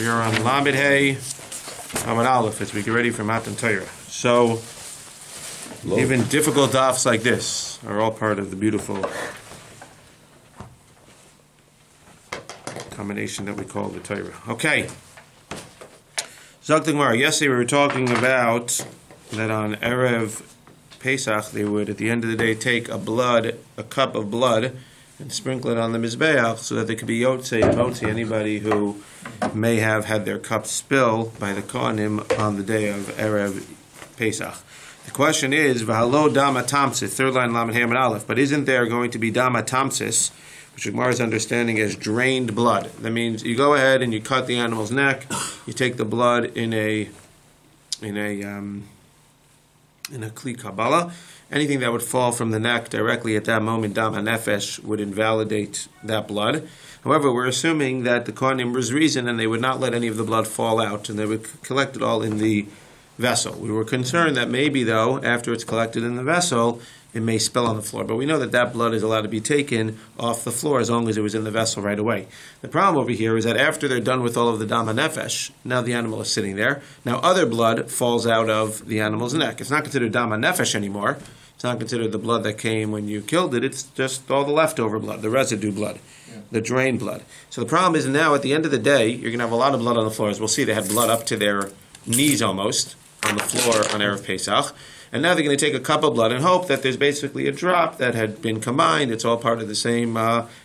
here on Lamed Hey, Amud Aleph, as we get ready for Matan Torah. So, even difficult dafs like this are all part of the beautiful combination that we call the Torah. Okay. Zok the Gemara. Yesterday we were talking about that on Erev Pesach they would, at the end of the day, take a cup of blood, and sprinkle it on the Mizbeach so that there could be Yotzei and Motzi, anybody who may have had their cup spill by the Kohanim on the day of Erev Pesach. The question is, V'halo dama tamsis, third line Lamed Hey Amud Aleph, but isn't there going to be dama tamsis, which Gemara is understanding as drained blood? That means you go ahead and you cut the animal's neck, you take the blood in a Kli Kabbalah. Anything that would fall from the neck directly at that moment, Dam HaNefesh, would invalidate that blood. However, we're assuming that the Kohanim was reason and they would not let any of the blood fall out and they would collect it all in the vessel. We were concerned that maybe, though, after it's collected in the vessel, it may spill on the floor. But we know that that blood is allowed to be taken off the floor as long as it was in the vessel right away. The problem over here is that after they're done with all of the Dam HaNefesh, now the animal is sitting there. Now other blood falls out of the animal's neck. It's not considered Dam HaNefesh anymore. It's not considered the blood that came when you killed it. It's just all the leftover blood, the residue blood, the drained blood. So the problem is now at the end of the day, you're going to have a lot of blood on the floor. As we'll see, they had blood up to their knees almost on the floor on Erev Pesach. And now they're going to take a cup of blood and hope that there's basically a drop that had been combined. It's all part of the same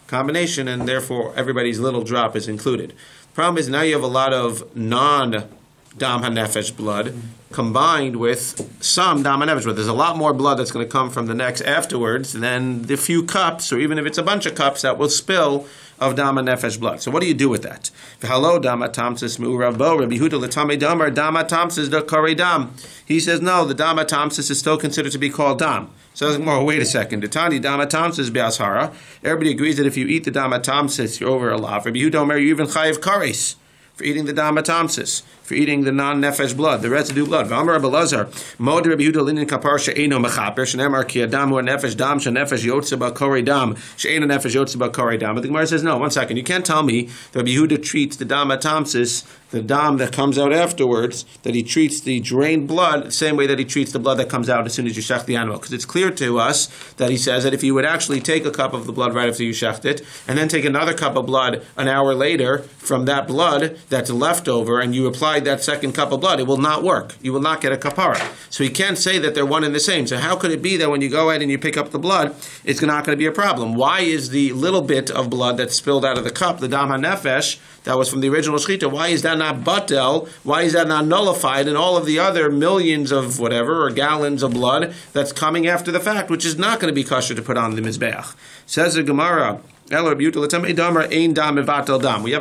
combination, and therefore everybody's little drop is included. The problem is now you have a lot of non-Dam HaNefesh blood combined with some Dam HaNefesh blood. There's a lot more blood that's going to come from the necks afterwards than the few cups, or even if it's a bunch of cups, that will spill of Dam HaNefesh blood. So what do you do with that? V'halo dama tamsis me'urav bo Rabbi Yehuda l'tamei damar dama tamsis da karei dam. He says no, the dama tamsis is still considered to be called dam. So wait a second. Detani dama tamsis be'ashara. Everybody agrees that if you eat the dama tamsis, you're over a lot. Rabbi Yehuda omer, you even chayiv kares for eating the dama tamsis, for eating the non-nefesh blood, the residue blood. V'amar Rabbi Lazar, mod Rabbi Yehuda linin kapar she'eno mechaper, she'nemar ki adam hu nefesh dam, she'nefesh yotze ba'korei dam, she'eno nefesh yotze ba'korei dam. But the Gemara says, no, one second, you can't tell me that Rabbi Yehuda treats the dama tamsis, the dam that comes out afterwards, that he treats the drained blood the same way that he treats the blood that comes out as soon as you shech the animal. Because it's clear to us that he says that if you would actually take a cup of the blood right after you shecht it, and then take another cup of blood an hour later from that blood that's left over, and you applied that second cup of blood, it will not work. You will not get a kapara. So he can't say that they're one and the same. So how could it be that when you go ahead and you pick up the blood, it's not going to be a problem? Why is the little bit of blood that spilled out of the cup, the Dam HaNefesh, that was from the original shechita, why is that not batel? Why is that not nullified in all of the other millions of whatever, or gallons of blood that's coming after the fact, which is not going to be kosher to put on the Mizbeach? Says the Gemara, we have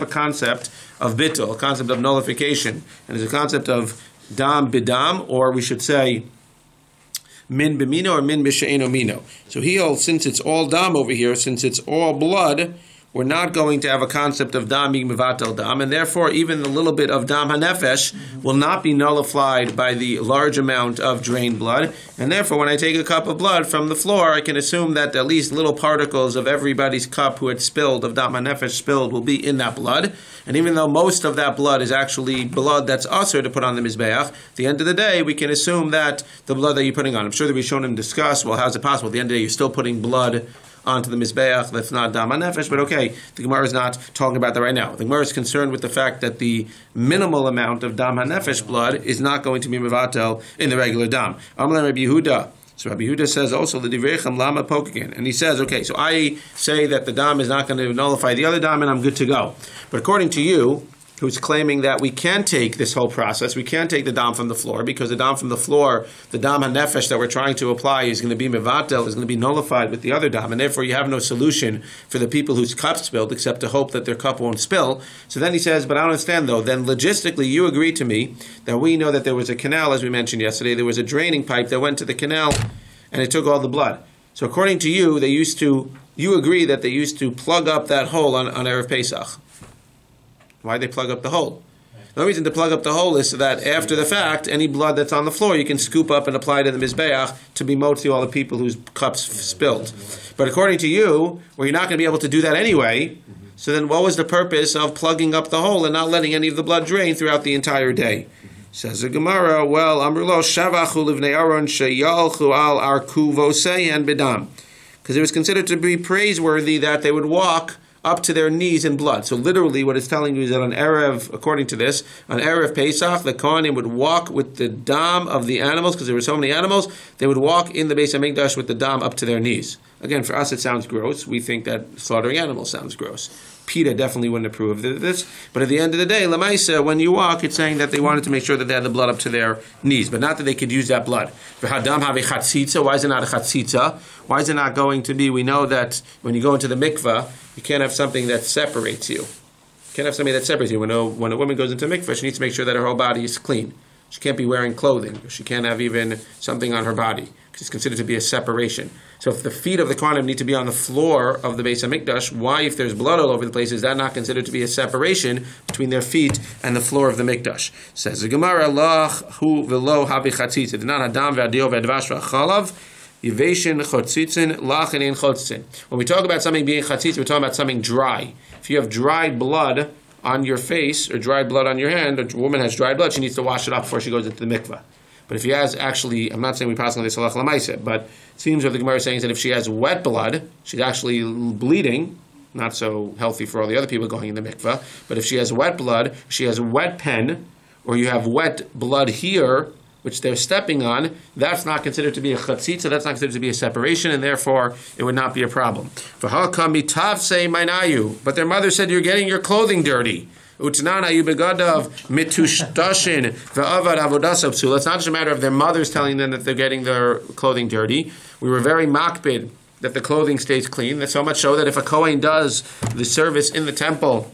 a concept of bittul, a concept of nullification, and it's a concept of dam bidam, or we should say min b'mino or min b'she'eno mino. So he holds, since it's all dam over here, since it's all blood, we're not going to have a concept of dam being mevatel dam, and therefore even the little bit of dam hanefesh will not be nullified by the large amount of drained blood, and therefore when I take a cup of blood from the floor, I can assume that at least little particles of everybody's cup who had spilled, of dam hanefesh spilled, will be in that blood. And even though most of that blood is actually blood that's usher to put on the Mizbeach, at the end of the day, we can assume that the blood that you're putting on, I'm sure that we've shown him discuss, well, how's it possible? At the end of the day, you're still putting blood onto the Mizbeach, that's not Dam HaNefesh, but okay, the Gemara is not talking about that right now. The Gemara is concerned with the fact that the minimal amount of Dam HaNefesh blood is not going to be mevatel in the regular Dam. Amar Rabbi Yehuda. So Rabbi Yehuda says also the divrei lama poke again, and he says, okay, so I say that the Dam is not going to nullify the other Dam, and I'm good to go. But according to you, who's claiming that we can take this whole process, we can take the dam from the floor, because the dam from the floor, the dam hanefesh that we're trying to apply is going to be mevatel, is going to be nullified with the other dam, and therefore you have no solution for the people whose cup spilled except to hope that their cup won't spill. So then he says, but I don't understand though, then logistically you agree to me that we know that there was a canal, as we mentioned yesterday, there was a draining pipe that went to the canal and it took all the blood. So according to you, you agree that they used to plug up that hole on Erev Pesach. Why did they plug up the hole? The reason to plug up the hole is so that after the fact, any blood that's on the floor, you can scoop up and apply to the Mizbeach to be motzi all the people whose cups spilled. But according to you, well, you're not going to be able to do that anyway, So then what was the purpose of plugging up the hole and not letting any of the blood drain throughout the entire day? Says the Gemara, well, Amrulo Shavachu Livnei Aaron Sheyalchu Al Arku Voseyan Bedam. Because it was considered to be praiseworthy that they would walk up to their knees in blood. So literally what it's telling you is that on Erev, according to this, on Erev Pesach, the Kohanim would walk with the dam of the animals, because there were so many animals, they would walk in the Beis HaMikdash with the dam up to their knees. Again, for us it sounds gross. We think that slaughtering animals sounds gross. PETA definitely wouldn't approve of this. But at the end of the day, Lamaisa, when you walk, it's saying that they wanted to make sure that they had the blood up to their knees, but not that they could use that blood. Why is it not a chatzitza? Why is it not going to be? We know that when you go into the mikveh, you can't have something that separates you. You can't have something that separates you. When a woman goes into mikveh, she needs to make sure that her whole body is clean. She can't be wearing clothing. She can't have even something on her body, because it's considered to be a separation. So if the feet of the Kohanim need to be on the floor of the Beis HaMikdash, why, if there's blood all over the place, is that not considered to be a separation between their feet and the floor of the Mikdash? Says the Gemara, Lach hu v'lo habi chatzitza. D'nan hadam v'adio v'advash v'achalav, yiveshin chotzitzin, lach and ein chotzin. When we talk about something being chatzitza, we're talking about something dry. If you have dried blood on your face or dried blood on your hand, a woman has dried blood, she needs to wash it off before she goes into the mikveh. But if she has actually, I'm not saying we pass on this halach lamaisa, but it seems what the Gemara is saying is that if she has wet blood, she's actually bleeding, not so healthy for all the other people going in the mikveh, but if she has wet blood, she has wet pen, or you have wet blood here, which they're stepping on, that's not considered to be a chatzitza, that's not considered to be a separation, and therefore it would not be a problem. But their mother said, you're getting your clothing dirty. It's not just a matter of their mothers telling them that they're getting their clothing dirty. We were very makbid that the clothing stays clean. That's so much so that if a Kohen does the service in the temple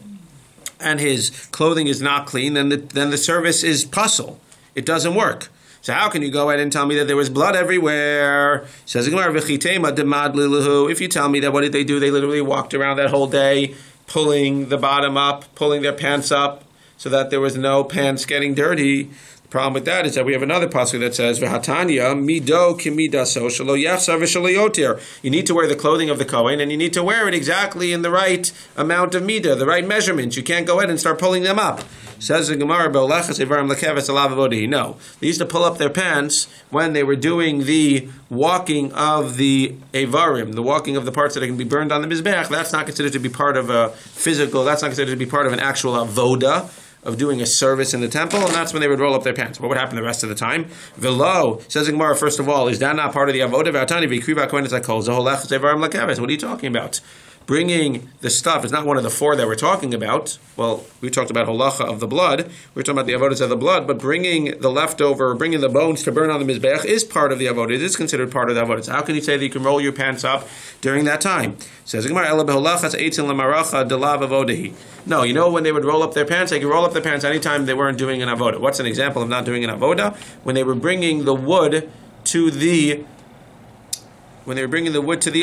and his clothing is not clean, then the service is puzzle. It doesn't work. So how can you go ahead and tell me that there was blood everywhere? Says the Gemara, if you tell me that what did they do? They literally walked around that whole day, pulling the bottom up, pulling their pants up, so that there was no pants getting dirty. The problem with that is that we have another pasuk that says, "V'hatanya mido kimidaso shelo yafsa v'shelo yoter." You need to wear the clothing of the Kohen, and you need to wear it exactly in the right amount of midah, the right measurements. You can't go ahead and start pulling them up. Says the Gemara, no, they used to pull up their pants when they were doing the walking of the Evarim, the walking of the parts that can be burned on the Mizbeach. That's not considered to be part of a physical, that's not considered to be part of an actual avoda, of doing a service in the temple, and that's when they would roll up their pants. What would happen the rest of the time? Velo, says the Gemara, first of all, is that not part of the avoda? What are you talking about? Bringing the stuff is not one of the four that we're talking about. Well, we talked about holacha of the blood. We're talking about the avodas of the blood, but bringing the leftover, bringing the bones to burn on the mizbeach is part of the avodah. It is considered part of the avodah. So how can you say that you can roll your pants up during that time? Says the Gemara, no, you know when they would roll up their pants, they could roll up their pants anytime they weren't doing an avodah. What's an example of not doing an avodah? When they were bringing the wood to the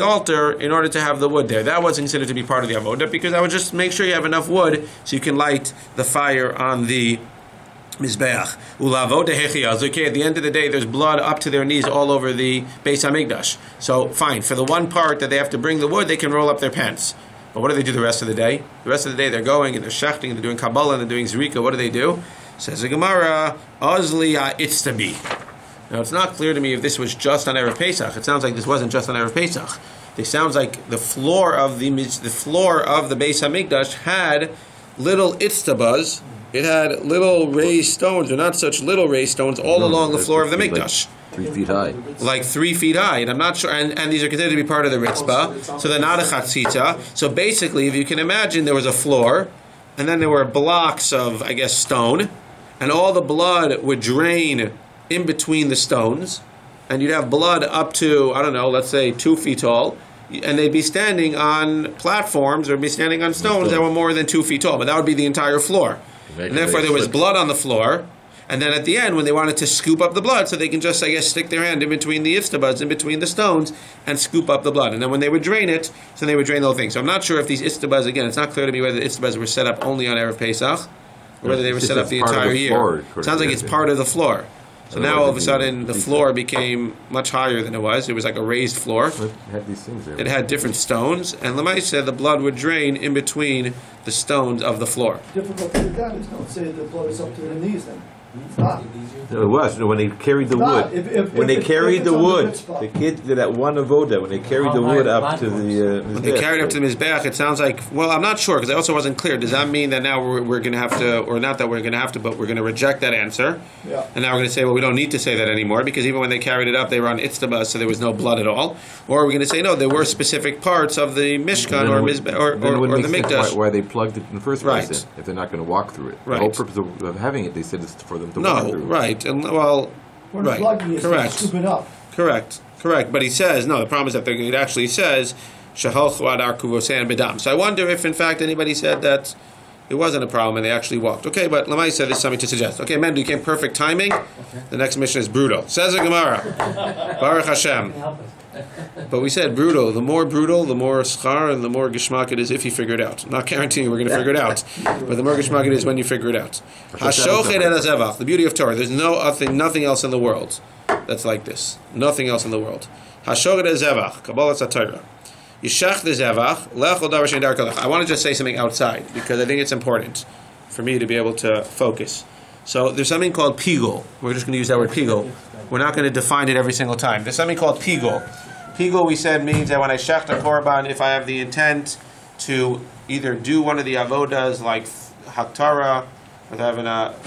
altar in order to have the wood there. That wasn't considered to be part of the avodah, because I would just make sure you have enough wood so you can light the fire on the mizbeach. Okay, at the end of the day, there's blood up to their knees all over the Beis HaMikdash. So fine, for the one part that they have to bring the wood, they can roll up their pants. But what do they do the rest of the day? The rest of the day they're going and they're shechting and they're doing Kabbalah and they're doing Zrika. What do? Says the Gemara, Ozli ha'Itztabi. Now, it's not clear to me if this was just on Erev Pesach. It sounds like this wasn't just on Erev Pesach. It sounds like the floor of the Beis HaMikdash had little itztabas. It had little raised stones, or not such little raised stones, along the floor of the Mikdash. Like 3 feet high. Like 3 feet high. And I'm not sure, and these are considered to be part of the ritzbah, so they're not a chatzitza. So basically, if you can imagine, there was a floor, and then there were blocks of, I guess, stone, and all the blood would drain in between the stones, and you'd have blood up to, I don't know, let's say 2 feet tall, and they'd be standing on platforms or be standing on stones that were more than 2 feet tall, but that would be the entire floor. And therefore there was blood on the floor, and then at the end, when they wanted to scoop up the blood, so they can just, I guess, stick their hand in between the itztabas, in between the stones, and scoop up the blood. And then when they would drain it, so they would drain the whole thing. So I'm not sure if these itztabas, again, it's not clear to me whether the itztabas were set up only on Erev Pesach, or whether they were set up the entire year. It sounds like it's part of the floor. So now all of a sudden the floor became much higher than it was. It was like a raised floor. It had these things there. It had different stones, and Lamai said the blood would drain in between the stones of the floor. Difficult to get down. Don't say the blood is up to the knees then. It's not. It was when they carried the wood. When they carried the wood, the kids did that one avoda. When they carried the wood up to the when they carried up to the mizbeach, it sounds like, well, I'm not sure because I also wasn't clear. Does that mean that now we're going to have to, or not that we're going to have to, but we're going to reject that answer? Yeah. And now we're going to say, well, we don't need to say that anymore because even when they carried it up, they were on itztabah, so there was no blood at all. Or are we going to say no? There were specific parts of the mishkan or mizbeach or the mikdash. Why they plugged it in the first place? Right. If they're not going to walk through it, Right. the whole purpose of having it, they said, is for them to walk through. Right. And well, When right, plugging is correct, scooping up. correct. But he says no. The problem is that it actually says shahalchu adar kuvosein bedam. So I wonder if in fact anybody said that it wasn't a problem and they actually walked. Okay, but Lamai said this is something to suggest. Okay, men, you came perfect timing. The next mission is brutal. Says the Gemara, Baruch Hashem. But we said brutal. The more schar and the more geshmak it is if you figure it out. I'm not guaranteeing we're going to figure it out, but the more geshmak it is when you figure it out. Hashochet el zevach, the beauty of Torah. There's nothing else in the world that's like this. Nothing else in the world. Hashochet el zevach, Kabbalah Torah. Yishach the zevach, lechol davar shein dar kolach. I want to just say something outside because I think it's important for me to be able to focus. So there's something called pigul. We're just going to use that word pigul. We're not going to define it every single time. There's something called pigul. Pigul, we said, means that when I shecht a korban, if I have the intent to either do one of the avodas like haktara, or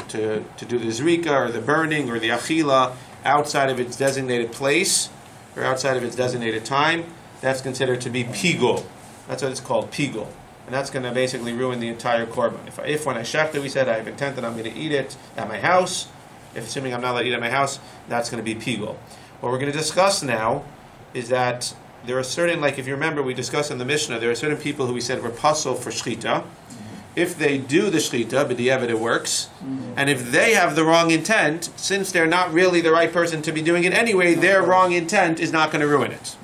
to do the zrika, or the burning, or the achila, outside of its designated place, or outside of its designated time, that's considered to be pigul. That's what it's called, pigul. And that's going to basically ruin the entire korban. If when I shecht it, we said I have intent that I'm going to eat it at my house, if assuming I'm not allowed to eat at my house, that's going to be pigul. What we're going to discuss now is that there are certain, like if you remember we discussed in the Mishnah, there are certain people who we said were pasul for shchita. If they do the shchita, b'diavad it works. And if they have the wrong intent, since they're not really the right person to be doing it anyway, their wrong intent is not going to ruin it.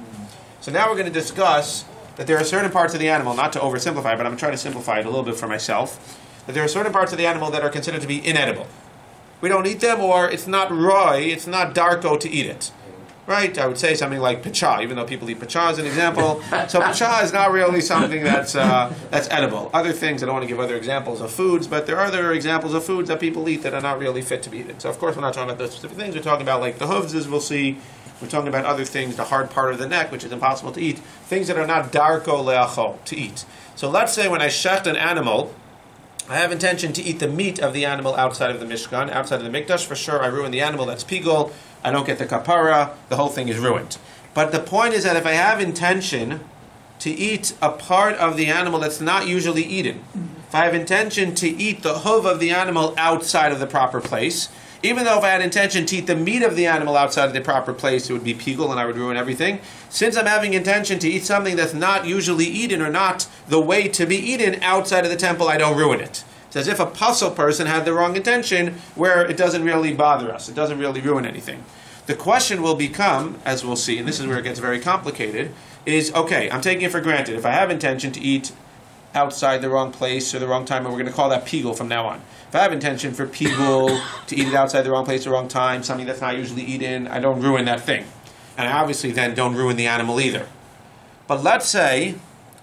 So now we're going to discuss that there are certain parts of the animal, not to oversimplify, but I'm trying to simplify it a little bit for myself, that there are certain parts of the animal that are considered to be inedible. We don't eat them, or it's not roy, it's not darko to eat it. Right? I would say something like pacha, even though people eat pacha as an example. So pacha is not really something that's edible. Other things, I don't want to give other examples of foods, but there are other examples of foods that people eat that are not really fit to be eaten. So of course we're not talking about those specific things. We're talking about like the hooves, as we'll see. We're talking about other things, the hard part of the neck, which is impossible to eat. Things that are not darko leachol, to eat. So let's say when I shecht an animal, I have intention to eat the meat of the animal outside of the mishkan, outside of the mikdash. For sure, I ruin the animal, that's pigul. I don't get the kapara, the whole thing is ruined. But the point is that if I have intention to eat a part of the animal that's not usually eaten, if I have intention to eat the hoof of the animal outside of the proper place, even though if I had intention to eat the meat of the animal outside of the proper place, it would be pigul and I would ruin everything. Since I'm having intention to eat something that's not usually eaten or not the way to be eaten outside of the temple, I don't ruin it. It's as if a puzzle person had the wrong intention where it doesn't really bother us. It doesn't really ruin anything. The question will become, as we'll see, and this is where it gets very complicated, is, okay, I'm taking it for granted. If I have intention to eat outside the wrong place or the wrong time, and we're going to call that pigul from now on. If I have intention for pigul, to eat it outside the wrong place, the wrong time, something that's not usually eaten, I don't ruin that thing. And I obviously then don't ruin the animal either. But let's say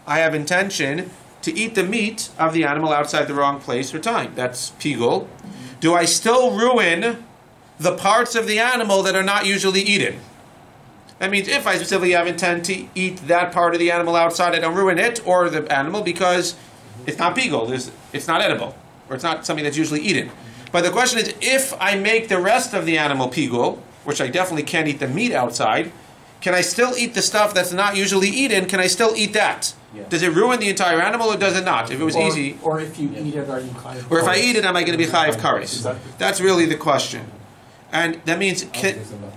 I have intention to eat the meat of the animal outside the wrong place or time. That's pigul. Do I still ruin the parts of the animal that are not usually eaten? That means if I specifically have intent to eat that part of the animal outside, I don't ruin it or the animal because it's not pigul, it's not edible, or it's not something that's usually eaten. But the question is, if I make the rest of the animal pigul, which I definitely can't eat the meat outside, can I still eat the stuff that's not usually eaten? Can I still eat that? Yeah. Does it ruin the entire animal or does it not? If it was easy. Or if you eat it, are you chayav? Or if I eat it, am I going to be chayav kares? That's really the question. And that means,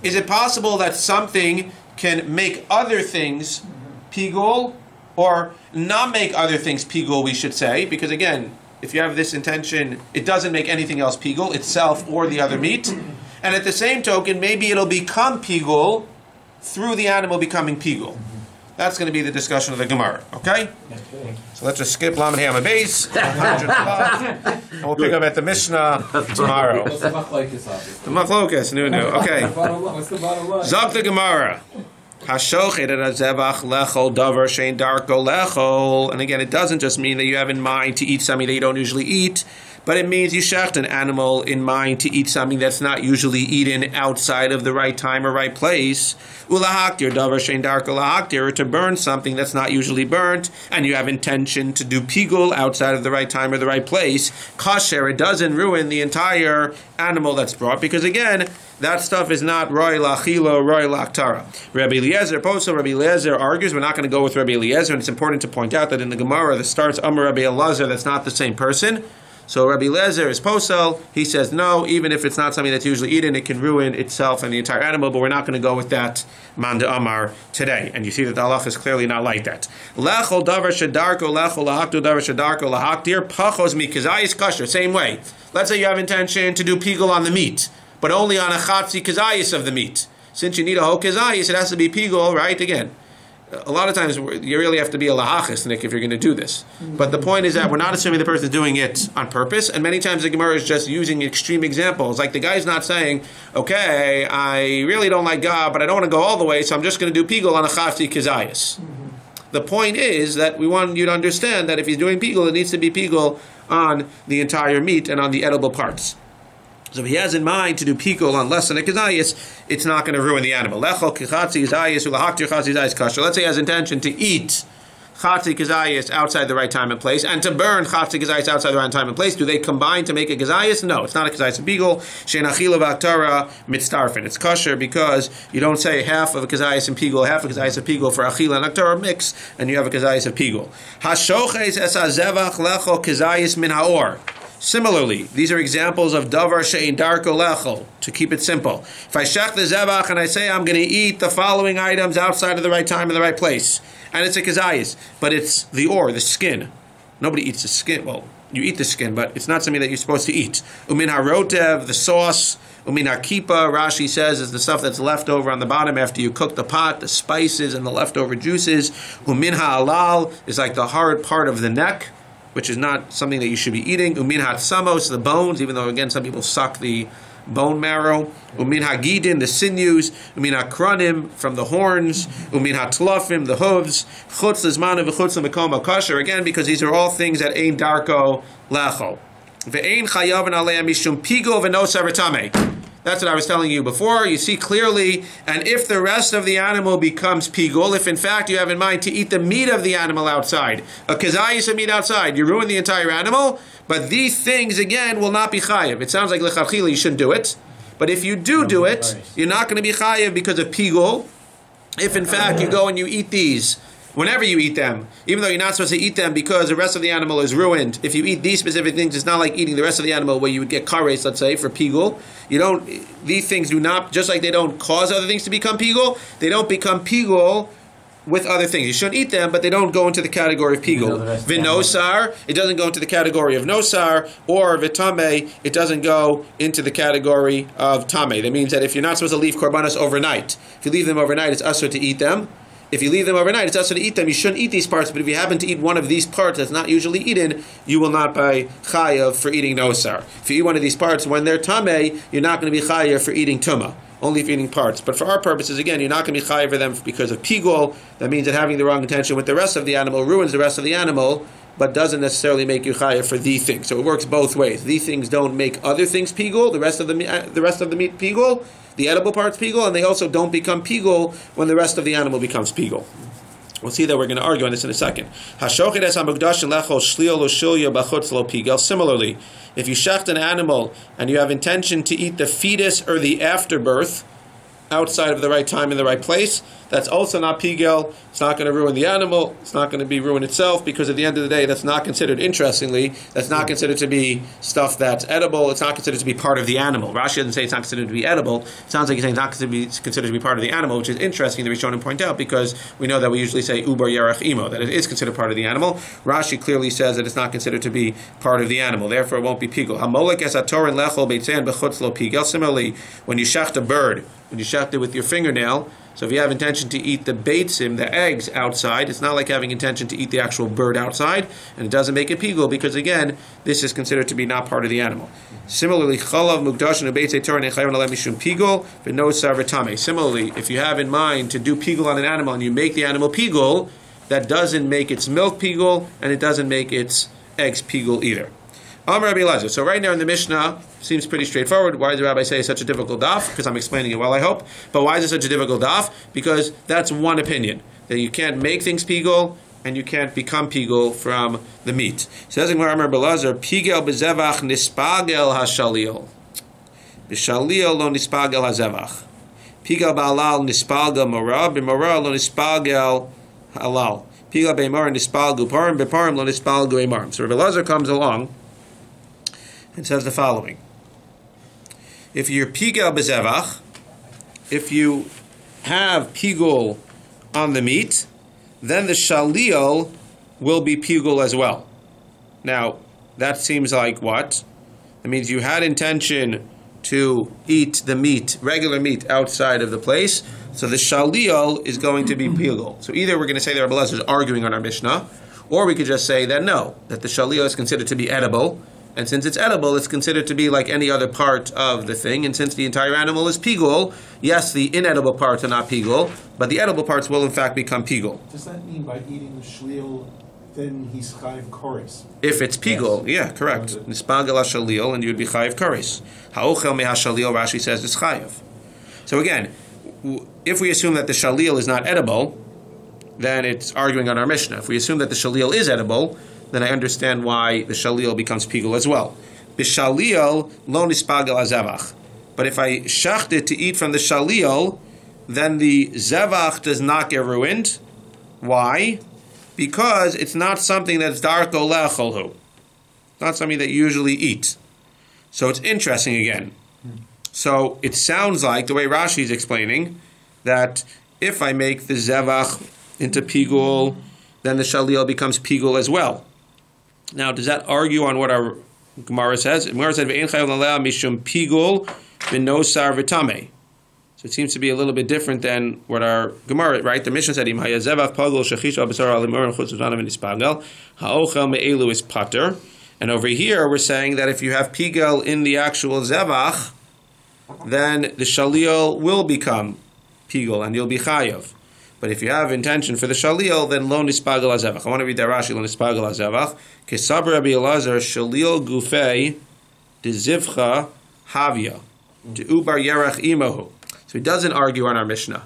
is it possible that something can make other things pigul or not make other things pigul, we should say? Because again, if you have this intention, it doesn't make anything else pigul, itself or the other meat. And at the same token, maybe it'll become pigul through the animal becoming pigul. That's going to be the discussion of the Gemara. Okay? So let's just skip Lamed Hammer base. And we'll pick up at the Mishnah tomorrow. What's the machlokes? The Machlokas, new. Okay. What's the bottom line? Zok the Gemara. Hashochet et zevach lechol davar shein darko lechol. And again, it doesn't just mean that you have in mind to eat something that you don't usually eat, but it means you shecht an animal in mind to eat something that's not usually eaten outside of the right time or right place. Ulahaktir davar shein darko lahaktir, to burn something that's not usually burnt, and you have intention to do pigul outside of the right time or the right place. Kosher, it doesn't ruin the entire animal that's brought, because again, that stuff is not roy lachilo, roy lachtara. Rabbi Eliezer argues, we're not going to go with Rabbi Eliezer, and it's important to point out that in the Gemara, that starts Amar Rabbi Elazar, that's not the same person. So Rabbi Eliezer is posel. He says no, even if it's not something that's usually eaten, it can ruin itself and the entire animal, but we're not going to go with that Manda Amar today. And you see that the halacha is clearly not like that. Lechol davar shedarko lechol lahaktu davar shedarko lahaktir pachos mikazayis kosher. Same way. Let's say you have intention to do pigul on the meat, but only on a chatzi kazayis of the meat. Since you need a whole kazayis, it has to be pigul, right? Again, a lot of times you really have to be a lahachis, Nick, if you're going to do this. But the point is that we're not assuming the person is doing it on purpose, and many times the Gemara is just using extreme examples. Like the guy's not saying, okay, I really don't like God, but I don't want to go all the way, so I'm just going to do pigul on a chatzi kazayis. The point is that we want you to understand that if he's doing pigul, it needs to be pigul on the entire meat and on the edible parts. So if he has in mind to do pigul on less than a kazayis, it's not going to ruin the animal. Let's say he has intention to eat chatzi kazayis outside the right time and place, and to burn chatzi kazayis outside the right time and place. Do they combine to make a kazayis? No, it's not a kazayis of pigul. Shein achila v'aktara mitztarfen. It's kosher because you don't say half of a kazayis and pigul, half a kazayis of pigul for achila and aktara mix, and you have a kazayis of pigul. Hashoches es hazevach lecho kazayis min haor. Similarly, these are examples of davar she'in darko lechol, to keep it simple. If I shech the zevach and I say I'm going to eat the following items outside of the right time and the right place, and it's a kazayis, but it's the or, the skin. Nobody eats the skin. Well, you eat the skin, but it's not something that you're supposed to eat. Umin harotev, the sauce. Umin hakipa, Rashi says, is the stuff that's left over on the bottom after you cook the pot, the spices and the leftover juices. Umin ha'alal is like the hard part of the neck, which is not something that you should be eating. Umin hatzamos, the bones, even though again some people suck the bone marrow. Umin hagidin, the sinews. Umin hakranim, from the horns. Umin hatlafim, the hooves. Chutz lizmanu v'chutz l'mekom kosher, again because these are all things that ein darko lechol. Ve'ein chayav alei mishum pigo v'nos avatame. That's what I was telling you before. You see clearly, and if the rest of the animal becomes pigul, if in fact you have in mind to eat the meat of the animal outside, a kazayis of meat outside, you ruin the entire animal, but these things, again, will not be chayiv. It sounds like lechatchila, you shouldn't do it. But if you do it, you're not going to be chayiv because of pigul. If in fact you go and you eat these, whenever you eat them, even though you're not supposed to eat them because the rest of the animal is ruined, if you eat these specific things, it's not like eating the rest of the animal where you would get kares, let's say, for pigul. These things do not, just like they don't cause other things to become pigul, they don't become pigul with other things. You shouldn't eat them, but they don't go into the category of pigul. Vinosar, it doesn't go into the category of nosar, or vitame, it doesn't go into the category of tame. That means that if you're not supposed to leave korbanos overnight, if you leave them overnight, it's usher to eat them. If you leave them overnight, it's also to eat them. You shouldn't eat these parts, but if you happen to eat one of these parts that's not usually eaten, you will not be chayav for eating nosar. If you eat one of these parts when they're tameh, you're not going to be chayav for eating tumah, only for eating parts. But for our purposes, again, you're not going to be chayav for them because of pigul. That means that having the wrong intention with the rest of the animal ruins the rest of the animal, but doesn't necessarily make you chayav for these things. So it works both ways. These things don't make other things pigul, the rest of the meat pigul, the edible parts pigul, and they also don't become pigul when the rest of the animal becomes pigul. We'll see that we're going to argue on this in a second. Similarly, if you shecht an animal and you have intention to eat the fetus or the afterbirth outside of the right time in the right place, that's also not pigel. It's not going to ruin the animal. It's not going to be ruin itself, because at the end of the day, that's not considered, interestingly, that's not considered to be stuff that's edible. It's not considered to be part of the animal. Rashi doesn't say it's not considered to be edible. It sounds like he's saying it's not considered to be part of the animal, which is interesting that we show and point out, because we know that we usually say ubar yarach imo, that it is considered part of the animal. Rashi clearly says that it's not considered to be part of the animal. Therefore, it won't be pigel. Hamolek es ator and lechol beitzen bechutz lo pigel. Similarly, when you shecht a bird, when you shecht it with your fingernail, So if you have intention to eat the beitzim, the eggs, outside, it's not like having intention to eat the actual bird outside, and it doesn't make it pigul because, again, this is considered to be not part of the animal. Similarly, chalav mukdashin ubeitzei torah nechayim alem mishum pigul v'no sarvatame. Similarly, if you have in mind to do pigul on an animal and you make the animal pigul, that doesn't make its milk pigul and it doesn't make its eggs pigul either. Amar Rabbi Elazar. So right now in the Mishnah, seems pretty straightforward. Why does the rabbi say it's such a difficult daf? Because I'm explaining it well, I hope. But why is it such a difficult daf? Because that's one opinion, that you can't make things pigul and you can't become pigul from the meat. Says in Amar Rabbi Elazar, pigel bezevach nispagel hashalil. B'shalil lo nispagel hazevach. Pigel ba'alal nispagel morah, b'morah lo nispagel halal. Pigel be'mar nispagel parim, b'parim lo nispagel emarim. So Rabbi Elazar comes along and says the following. If you're pigel bezevach, if you have pigul on the meat, then the shalil will be pigul as well. Now, that seems like what? That means you had intention to eat the meat, regular meat, outside of the place, so the shalil is going to be pigul. So either we're going to say that Rabbi Elazar is arguing on our Mishnah, or we could just say that no, that the shalil is considered to be edible, and since it's edible, it's considered to be like any other part of the thing. And since the entire animal is pigul, yes, the inedible parts are not pigul, but the edible parts will in fact become pigul. Does that mean by eating the shlil, then he's chayiv koris? If it's pigul, yes. Yeah, correct. Nispagel hashalil, and you'd be chayiv koris. Ha'ochel me hashalil, Rashi says, is chayiv. So again, if we assume that the shalil is not edible, then it's arguing on our Mishnah. If we assume that the shalil is edible, then I understand why the shalil becomes pigul as well. B'shalil lo nispagel hazevach. But if I shacht it to eat from the shalil, then the zevach does not get ruined. Why? Because it's not something that's darko lecholhu. Not something that you usually eat. So it's interesting again. So it sounds like, the way Rashi is explaining, that if I make the zevach into pigul, then the shalil becomes pigul as well. Now, does that argue on what our Gemara says? Gemara said, "Ve'en chayav laleh mishum pigul v'nosar v'tameh." So it seems to be a little bit different than what our Gemara, right? The Mishnah said, "Im hayazevach pagul shechisha b'sar alimur and chutz v'tanav v'nispagel ha'ochel me'elu is pater." And over here, we're saying that if you have pigul in the actual zevach, then the shalil will become pigul and you'll be chayav. But if you have intention for the shalil, then lo nispagel hazevach. I want to read that Rashi, lo nispagel hazevach. Kesabra Rabbi Elazar, shalil gufei de zivcha havya de ubar yerach imahu. So he doesn't argue on our Mishnah.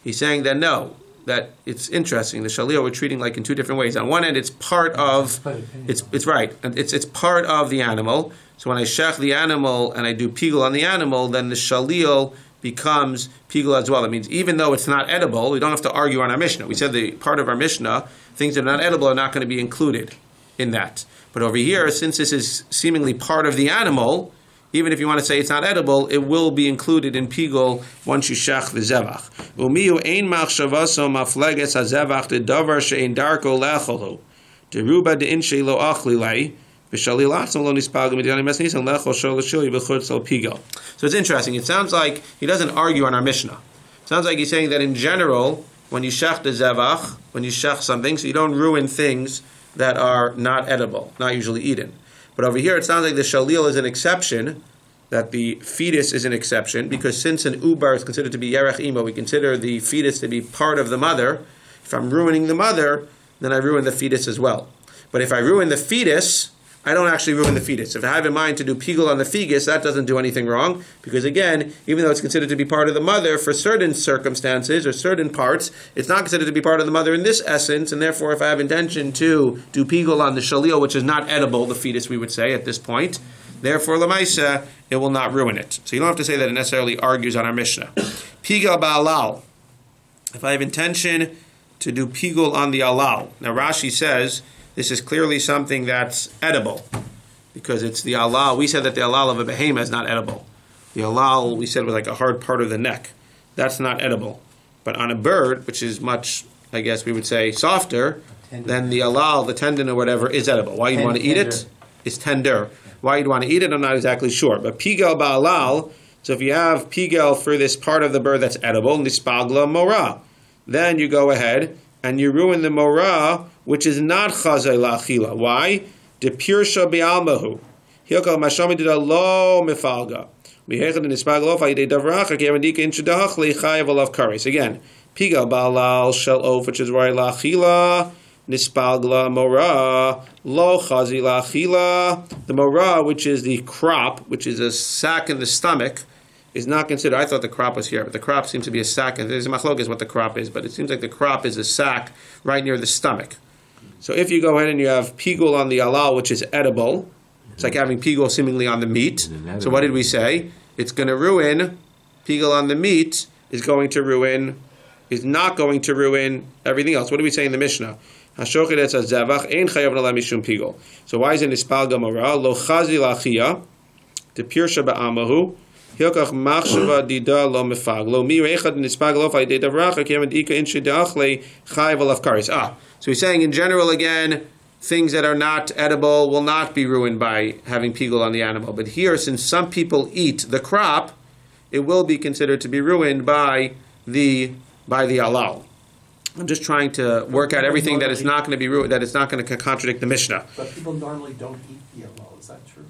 He's saying that no, that it's interesting. The shalil we're treating like in two different ways. On one end, it's part of, it's right, it's part of the animal. So when I shech the animal and I do pigul on the animal, then the shalil becomes pigul as well. That means even though it's not edible, we don't have to argue on our Mishnah. We said the part of our Mishnah, things that are not edible are not going to be included in that. But over here, since this is seemingly part of the animal, even if you want to say it's not edible, it will be included in pigul once you shech the zevach. Umiyu ein machshavaso mafleges hazevach de davar she'ein darko lecholhu deruba de inshe lo achlilei. So it's interesting. It sounds like he doesn't argue on our Mishnah. It sounds like he's saying that in general, when you shech the zevach, when you shech something, so you don't ruin things that are not edible, not usually eaten. But over here, it sounds like the shalil is an exception, that the fetus is an exception, because since an ubar is considered to be yerech ima, we consider the fetus to be part of the mother. If I'm ruining the mother, then I ruin the fetus as well. But if I ruin the fetus, I don't actually ruin the fetus. If I have in mind to do pigul on the fetus, that doesn't do anything wrong, because again, even though it's considered to be part of the mother, for certain circumstances or certain parts, it's not considered to be part of the mother in this essence, and therefore if I have intention to do pigul on the shalil, which is not edible, the fetus we would say at this point, therefore lamaisa, it will not ruin it. So you don't have to say that it necessarily argues on our Mishnah. Pigul ba'alal. If I have intention to do pigul on the alal. Now Rashi says, this is clearly something that's edible, because it's the alal. We said that the alal of a behemoth is not edible. The alal, we said, was like a hard part of the neck. That's not edible. But on a bird, which is much, I guess we would say, softer, then the alal, the tendon or whatever, is edible. Why you'd want to eat it? It's tender. Why you'd want to eat it, I'm not exactly sure. But pigel ba'alal, So if you have pigel for this part of the bird that's edible, nispagla mora, then you go ahead and you ruin the mora, which is not chazay la'achila. Why? De pirsha be'almahu. Hilkal mashami dida lo mifalga. Mihechad nispagla fa'idei davracha kevendika inshadachli chayav alav kares. Again, pigel ba'alal shel of, which is right la'achila. Nispagla mora lo chazi la'achila. The mora, which is the crop, which is a sac in the stomach, is not considered. I thought the crop was here, but the crop seems to be a sac. And there's a machlok is what the crop is, but it seems like the crop is a sac right near the stomach. So if you go ahead and you have pigul on the alal, which is edible, it's like having pigul seemingly on the meat. So what did we say? It's going to ruin, pigul on the meat is not going to ruin everything else. What do we say in the Mishnah? So why is it nispalga mora lo chazi lachia de pirsha ba'amahu hilkach machshava dida lo mefag lo mi reichad nispag lo fa'idei davracha kemen ika inshi de'achle chayav alav kares. So he's saying in general again, things that are not edible will not be ruined by having pigul on the animal. But here, since some people eat the crop, it will be considered to be ruined by the alal. I'm just trying to work out everything that is not going to be ruined, that it's not going to contradict the Mishnah. But people normally don't eat the alal, is that true?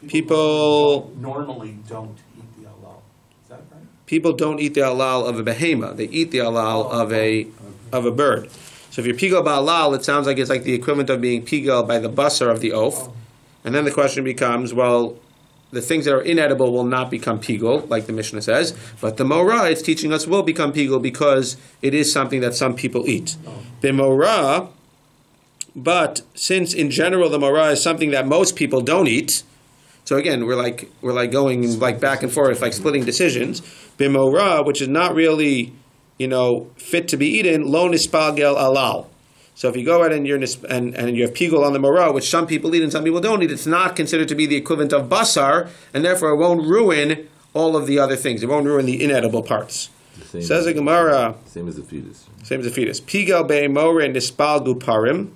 People normally don't eat the alal. Is that right? People don't eat the alal of a behema. They eat the alal of a bird. So if you're pigel ba'alal, it sounds like it's like the equivalent of being pigel by the basar of the oaf. And then the question becomes, well, the things that are inedible will not become pigul, like the Mishnah says, but the morah, it's teaching us, will become pigul because it is something that some people eat. The morah, but since in general the morah is something that most people don't eat, so again we're like going like back and forth, like splitting decisions. The morah, which is not really, fit to be eaten, lo nispagel alal. So if you go ahead and you have pigul on the morah, which some people eat and some people don't eat, it's not considered to be the equivalent of basar, and therefore it won't ruin all of the other things. It won't ruin the inedible parts. Says the Gemara. Same as the fetus. Same as the fetus. Pigel be'emorin nispalgu parim.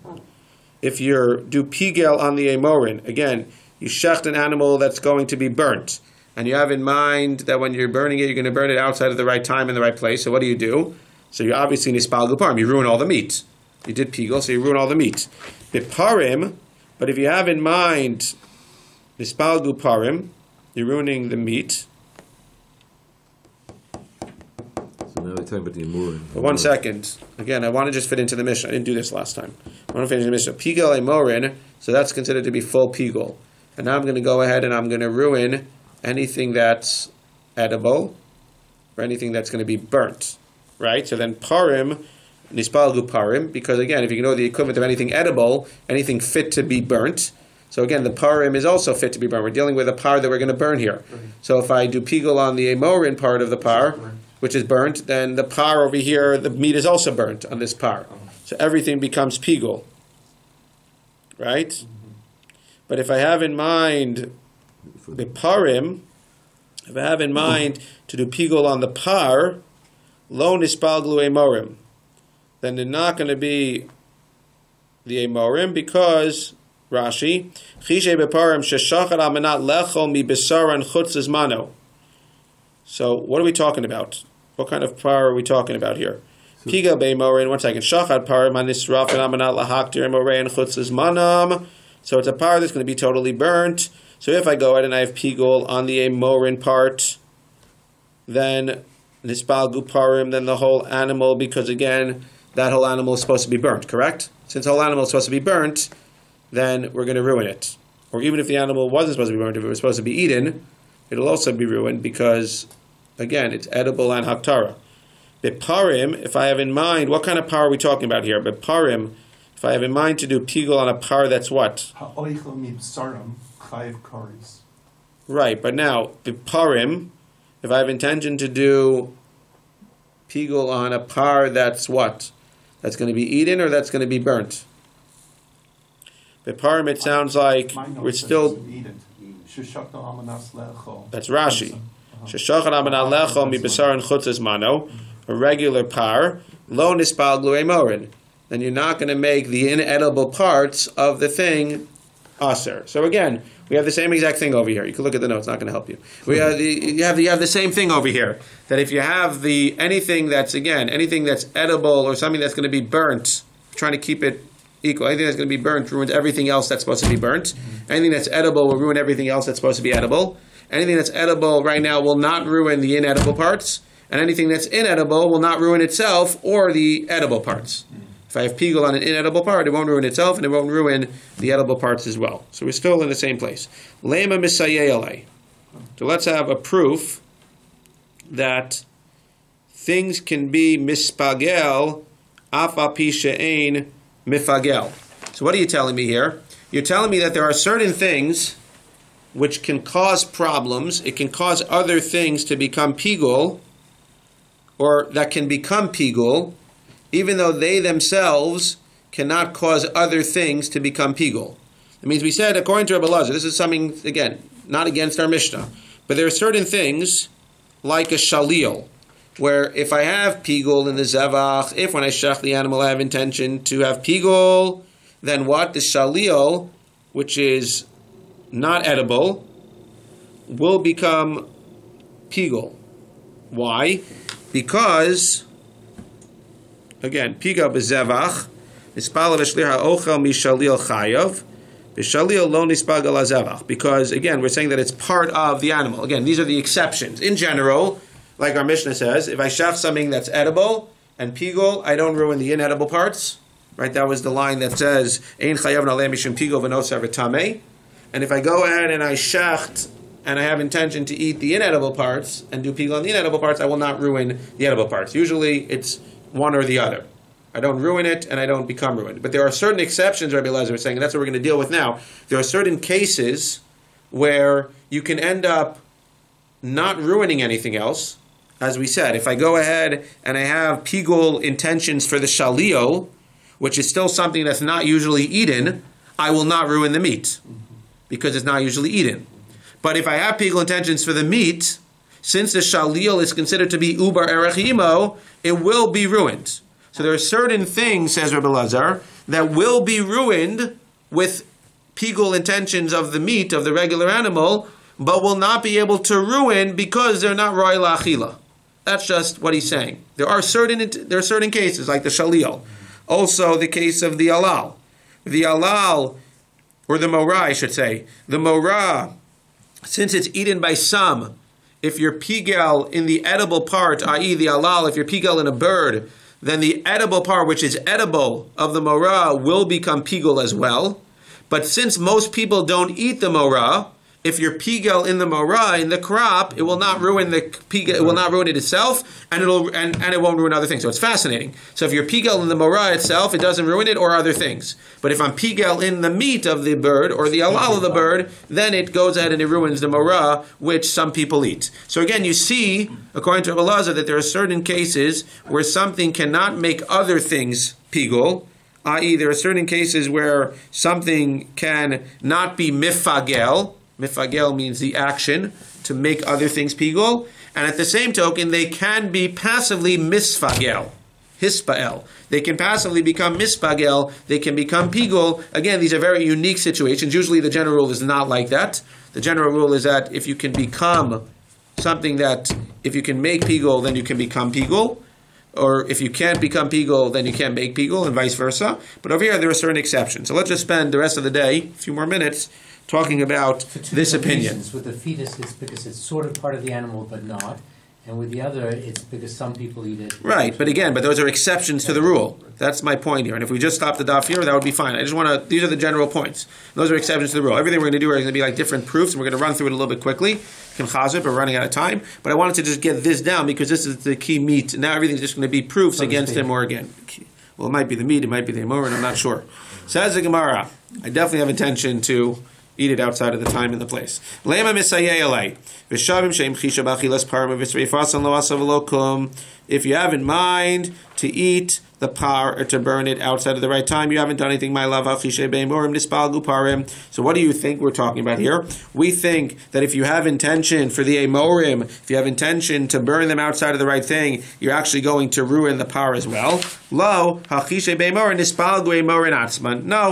If you do pigel on the emorin, again, you shecht an animal that's going to be burnt, and you have in mind that when you're burning it, you're going to burn it outside of the right time in the right place. So what do? So you obviously nispalgu parim. You ruin all the meat. You did pigul, so you ruin all the meat. Parim, but if you have in mind nispalgu parim, you're ruining the meat. So now we're talking about the emurim. But 1 second. Again, I want to just fit into the Mishnah. I didn't do this last time. I want to finish the Mishnah. Pigul emorin, so that's considered to be full pigul. And now I'm going to go ahead and I'm going to ruin anything that's edible or anything that's going to be burnt. Right? So then parim, nispalgu parim, because again, if you know the equivalent of anything edible, anything fit to be burnt. So again, the parim is also fit to be burnt. We're dealing with a par that we're going to burn here. So if I do pigul on the emorin part of the par, which is burnt, then the par over here, the meat is also burnt on this par. So everything becomes pigul. Right? But if I have in mind the parim, if I have in mind to do pigul on the par, lo nispalglu emorim, then they're not going to be the emorim because Rashi chishe beparim sheshachar almanat lechol mi besaran chutz mano. So what are we talking about? What kind of par are we talking about here? Piga beimorin. 1 second. Shachar parim anisraf almanat lahaktir emorein chutz manam. So it's a par that's going to be totally burnt. So if I go ahead and I have pigul on the emorin part, then nispalgu parim, then the whole animal, because again, that whole animal is supposed to be burnt, correct? Since the whole animal is supposed to be burnt, then we're going to ruin it. Or even if the animal wasn't supposed to be burnt, if it was supposed to be eaten, it'll also be ruined because, again, it's edible and haktara. Beparim, if I have in mind, what kind of par are we talking about here? Beparim, if I have in mind to do pigul on a par that's what? Right, but now, beparim, if I have intention to do pigul on a par that's what? That's going to be eaten or that's going to be burnt? Beparim, it sounds like we're still... That's Rashi. Sheshachar almanat lechol mi besaran chutz mano, a regular par, lo nispalglu emorin. Then you're not going to make the inedible parts of the thing aser. So again, we have the same exact thing over here. You can look at the notes; not going to help you. You have the same thing over here. That if you have anything that's edible or something that's going to be burnt, trying to keep it equal. Anything that's going to be burnt ruins everything else that's supposed to be burnt. Anything that's edible will ruin everything else that's supposed to be edible. Anything that's edible right now will not ruin the inedible parts. And anything that's inedible will not ruin itself or the edible parts. If I have pigul on an inedible part, it won't ruin itself and it won't ruin the edible parts as well. So we're still in the same place. Lema misayelei. So let's have a proof that things can be mispagel af al pi she'ein mifagel. So what are you telling me here? You're telling me that there are certain things which can cause problems. It can cause other things to become pigul, or that can become pigul, even though they themselves cannot cause other things to become pigul. It means we said, according to Rabbi Zev, this is something, again, not against our Mishnah, but there are certain things, like a shalil, where if I have pigul in the zevach, if when I shech the animal I have intention to have pigul, then what? The shalil, which is not edible, will become pigul. Why? Because, again, piga bezevach, nispal v'shlir ha'ochel mishalil chayav, v'shalil lo nispag ala zevach. Because, again, we're saying that it's part of the animal. Again, these are the exceptions. In general, like our Mishnah says, if I shach something that's edible and pigul, I don't ruin the inedible parts. Right? That was the line that says, ein chayav naleh mishum pigul v'noser v'tameh. And if I go ahead and I shecht and I have intention to eat the inedible parts and do pigul on the inedible parts, I will not ruin the edible parts. Usually it's one or the other. I don't ruin it and I don't become ruined. But there are certain exceptions, Rabbi Zev was saying, and that's what we're going to deal with now. There are certain cases where you can end up not ruining anything else. As we said, if I go ahead and I have pigul intentions for the shalio, which is still something that's not usually eaten, I will not ruin the meat because it's not usually eaten. But if I have pigul intentions for the meat, since the shalil is considered to be ubar erech imo, it will be ruined. So there are certain things, says Rabbi Zev, that will be ruined with pigul intentions of the meat, of the regular animal, but will not be able to ruin because they're not roy la'achila. That's just what he's saying. There are certain cases, like the shalil. Also the case of the alal. The alal, or the morah, I should say. The morah, since it's eaten by some, if you're pigel in the edible part, i.e. the alal, if you're pigel in a bird, then the edible part, which is edible of the morah, will become pigel as well. But since most people don't eat the morah, if you're pigel in the morah, in the crop, it will not ruin the pigel, it will not ruin it itself, and it won't ruin other things. So it's fascinating. So if you're pigel in the morah itself, it doesn't ruin it or other things. But if I'm pigel in the meat of the bird or the alal of the bird, then it goes ahead and it ruins the morah, which some people eat. So again, you see, according to Rabbi Zev, that there are certain cases where something cannot make other things pigel, i.e. there are certain cases where something can not be mifagel. Mifagel means the action to make other things pigul, and at the same token, they can be passively misfagel, hispael. They can passively become mispagel. They can become pigul. Again, these are very unique situations. Usually, the general rule is not like that. The general rule is that if you can become something if you can make pigul, then you can become pigul. Or if you can't become pigul, then you can't make pigul, and vice versa. But over here, there are certain exceptions. So let's just spend the rest of the day, a few more minutes, talking about this opinion. With the fetus, it's because it's sort of part of the animal, but not. And with the other, it's because some people eat it. Right, but those are exceptions to the rule. That's my point here. And if we just stop the daf here, that would be fine. I just want to, these are the general points. Those are exceptions to the rule. Everything we're going to do are going to be like different proofs, and we're going to run through it a little bit quickly. Can chazit, but we're running out of time. But I wanted to just get this down because this is the key meat. Now everything's just going to be proofs against him or again. Well, it might be the meat, it might be the amor, and I'm not sure. Says the Gemara, I definitely have intention to eat it outside of the time and the place. If you have in mind to eat the par or to burn it outside of the right time. You haven't done anything, my love. So what do you think we're talking about here? We think that if you have intention for the Amorim, if you have intention to burn them outside of the right thing, you're actually going to ruin the par as well. Lo, no,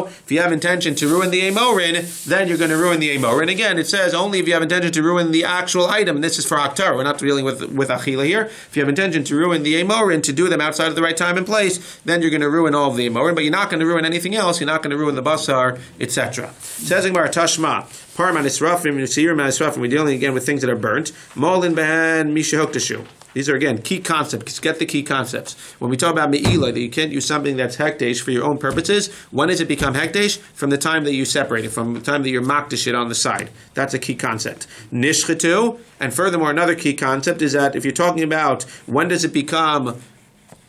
if you have intention to ruin the Amorin, then you're going to ruin the Amorin. Again, it says only if you have intention to ruin the actual item, and this is for Aktar. We're not dealing with Achila here. If you have intention to ruin the Amorin, to do them outside of the right time and place, then you're going to ruin all of the Amorin, but you're not going to ruin anything else. You're not going to ruin the Basar, etc. Says Gemara, Tashma, Parman Israfim, Yisir Man Israfim, we're dealing again with things that are burnt. Molin Behan, Misha Hoktashu. These are, again, key concepts. Get the key concepts. When we talk about me'ilah, that you can't use something that's hekdesh for your own purposes, when does it become hekdesh? From the time that you separate it, from the time that you're makdish it on the side. That's a key concept. Nishchetu, and furthermore, another key concept is that if you're talking about when does it become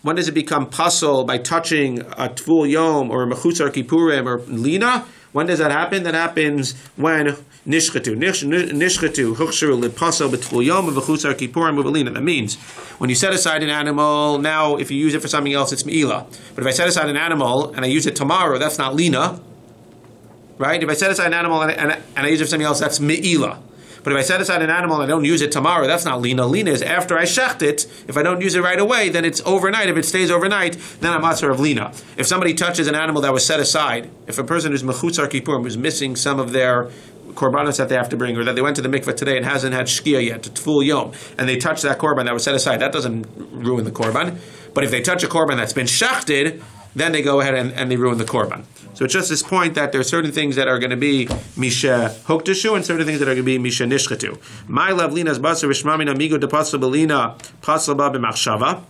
pasul by touching a tvul yom or a mechusar kippurim or lina, when does that happen? That happens when nishchetu huchsharu lepasel b'tvul yom v'chusar kippurim u'velina. That means when you set aside an animal, now if you use it for something else, it's me'ilah. But if I set aside an animal and I use it tomorrow, that's not lina, right? If I set aside an animal and I use it for something else, that's me'ilah. But if I set aside an animal and I don't use it tomorrow, that's not lina. Lina is after I shecht it. If I don't use it right away, then it's overnight. If it stays overnight, then I'm atzar of lina. If somebody touches an animal that was set aside, if a person who's mechutzar kippurim, who's missing some of their korbanos that they have to bring, or that they went to the mikveh today and hasn't had shkia yet, tful yom, and they touch that korban that was set aside, that doesn't ruin the korban. But if they touch a korban that's been shechted, then they go ahead and they ruin the korban. So it's just this point that there are certain things that are going to be misha hoktashu and certain things that are going to be misha nishchatu. My love linas basar v'shmamina migo de pasal belina pasal ba b'machshava.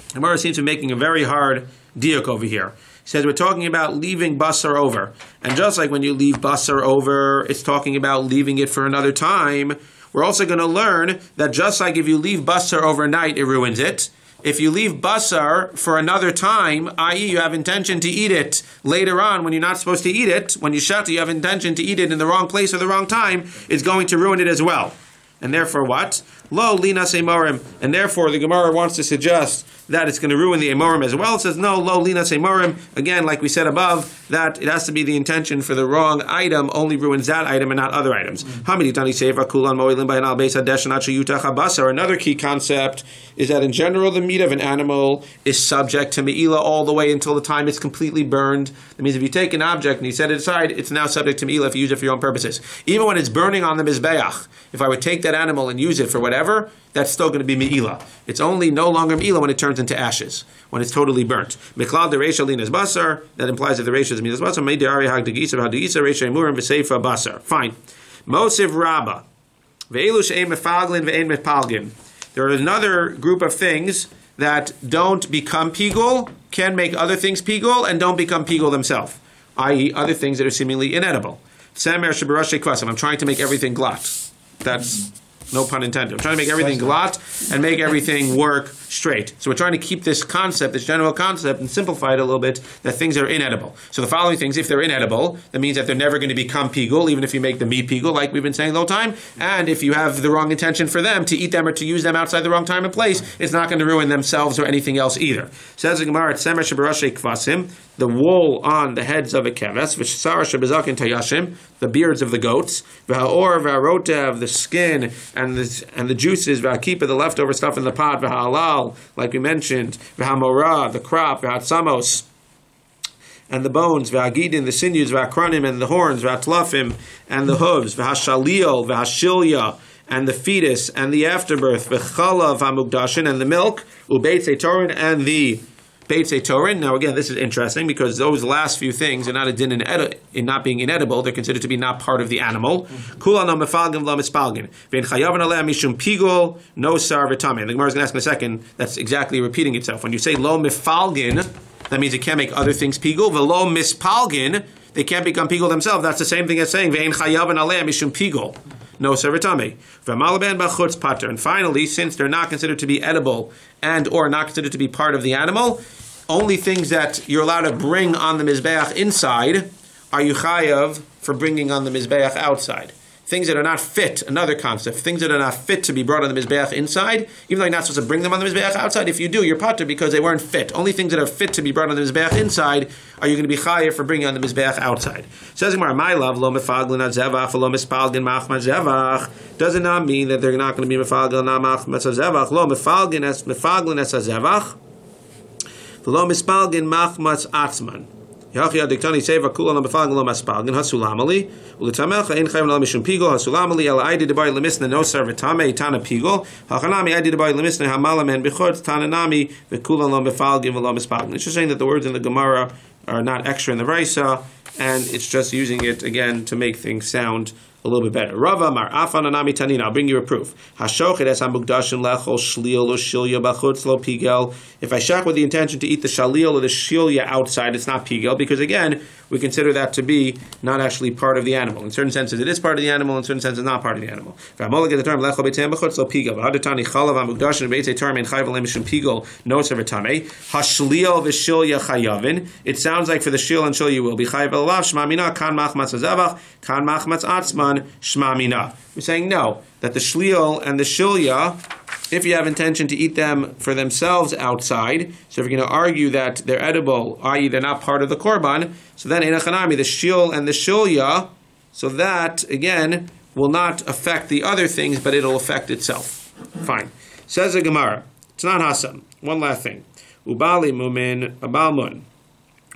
The Gemara seems to be making a very hard diuk over here. He says we're talking about leaving basar over, and just like when you leave basar over, it's talking about leaving it for another time. We're also going to learn that just like if you leave basar overnight, it ruins it. If you leave basar for another time, i.e. you have intention to eat it later on when you're not supposed to eat it, when you shata, you have intention to eat it in the wrong place or the wrong time, it's going to ruin it as well. And therefore what? Lo linas emorim. And therefore the Gemara wants to suggest that it's going to ruin the emorim as well. It says no, lo linas emorim. Again, like we said above, that it has to be the intention for the wrong item only ruins that item and not other items. Another key concept is that in general the meat of an animal is subject to me'ilah all the way until the time it's completely burned. That means if you take an object and you set it aside, it's now subject to me'ilah if you use it for your own purposes. Even when it's burning on the mizbeach, if I would take that animal and use it for whatever, that's still going to be me'ilah. It's only no longer me'ilah when it turns into ashes, when it's totally burnt. Miklal de reisha linas basar, that implies that the reisha is minas basar. Mei de ari hagdagisa v'hadagisa reisha emurim v'seifa basar. Fine. Mosiv rabba ve'elu she'en mefaglin ve'en mepalgin. There is another group of things that don't become pigul, can make other things pigul, and don't become pigul themselves, i.e. other things that are seemingly inedible. Samer shebarash kvasim. I'm trying to make everything glot. That's no pun intended. I'm trying to make everything glot and make everything work straight. So we're trying to keep this concept, this general concept, and simplify it a little bit, that things are inedible. So the following things, if they're inedible, that means that they're never going to become pigul, even if you make the meat pigul, like we've been saying the whole time. And if you have the wrong intention for them, to eat them or to use them outside the wrong time and place, it's not going to ruin themselves or anything else either. Says the Gemara, Tsemer shebarashe kvasim, the wool on the heads of a keves, v'shasara shebezakin tayashim, the beards of the goats, v'ha'or v'harotev, the skin and the juices, v'hakipa, the leftover stuff in the pot, v'ha'alal, like we mentioned, v'hamorah, the crop, v'hatzamos, and the bones, v'hagidin, the sinews, v'hakranim, and the horns, v'hatlafim, and the hooves, v'hashalil, v'hashilya, and the fetus, and the afterbirth, v'chalav hamugdashin, and the milk, u'beitzei torin, and the Beitzei Torin. Now again, this is interesting because those last few things are not a din in not being inedible. They're considered to be not part of the animal. Kula no mefalgin lo mispalgin. Vein chayavan aleh mishum pigul no sar v'tamei. And the Gemara is going to ask in a second. That's exactly repeating itself. When you say lo mefalgin, that means it can't make other things pigul. V'lo mispalgin, they can't become pigul themselves. That's the same thing as saying vein chayavan aleh mishum pigul no servitame. V'malaban b'chutz pater. And finally, since they're not considered to be edible and or not considered to be part of the animal, only things that you're allowed to bring on the mizbeach inside are you chayav for bringing on the mizbeach outside. things that are not fit, another concept, things that are not fit to be brought on the Mizbeach inside, even though you're not supposed to bring them on the Mizbeach outside, if you do, you're patur because they weren't fit. Only things that are fit to be brought on the Mizbeach inside are you going to be chayav for bringing on the Mizbeach outside. Says Gemara, my love, lo mefaglin zevach, lo mispalgin machmat zevach, does it not mean that they're not going to be mefaglin machmat zevach, lo mefaglin es zevach, lo mispalgin machmat atzman. Yachia diktani seva kula lo mefaglin lo mispalgin hasulamali. Ulitamelcha ein chayim lo mishum pigol hasulamali el aidi debai lemisna no servetame tana pigol hachanami aidi debai lemisna hamalamen bechod tananami vekula lo mefalgin v'lo mispalgin. It's just saying that the words in the Gemara are not extra in the Raisa, and it's just using it again to make things sound a little bit better. Rava mar afan anami tanina. I'll bring you a proof. Hashochet es hamugdashin lechol shlil or shilya bachutz lo pigel. If I shach with the intention to eat the shalil or the shilya outside, it's not pigel, because again, we consider that to be not actually part of the animal. In certain senses, it is part of the animal. In certain senses, it's not part of the animal. No it sounds like for the shil and shil you will be chayav alav shmamina kan machmatz zevach kan machmatz atzman shmamina. We're saying no, that the shliel and the shilya, if you have intention to eat them for themselves outside, so if you're going to argue that they're edible, i.e. they're not part of the korban, so then einachanami, the shil and the shilya, so that, again, will not affect the other things, but it'll affect itself. Fine. Says the Gemara, it's not hasam. One last thing. Ubali mumin, a balmun.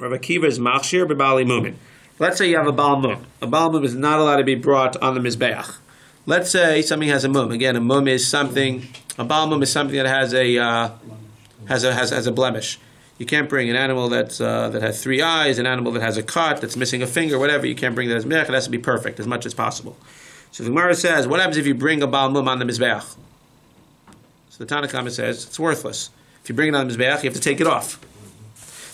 Rav Akiva is machshir, b'bali mumin. Let's say you have a balmun. A balmun is not allowed to be brought on the Mizbeach. Let's say something has a mum. Again, a mum is something. A bal mum is something that has a blemish. You can't bring an animal that has 3 eyes, an animal that has a cut, that's missing a finger, whatever. You can't bring that as mizbeach. It has to be perfect as much as possible. So the Gemara says, what happens if you bring a bal mum on the mizbeach? So the Tanakh says it's worthless. If you bring it on the mizbeach, you have to take it off.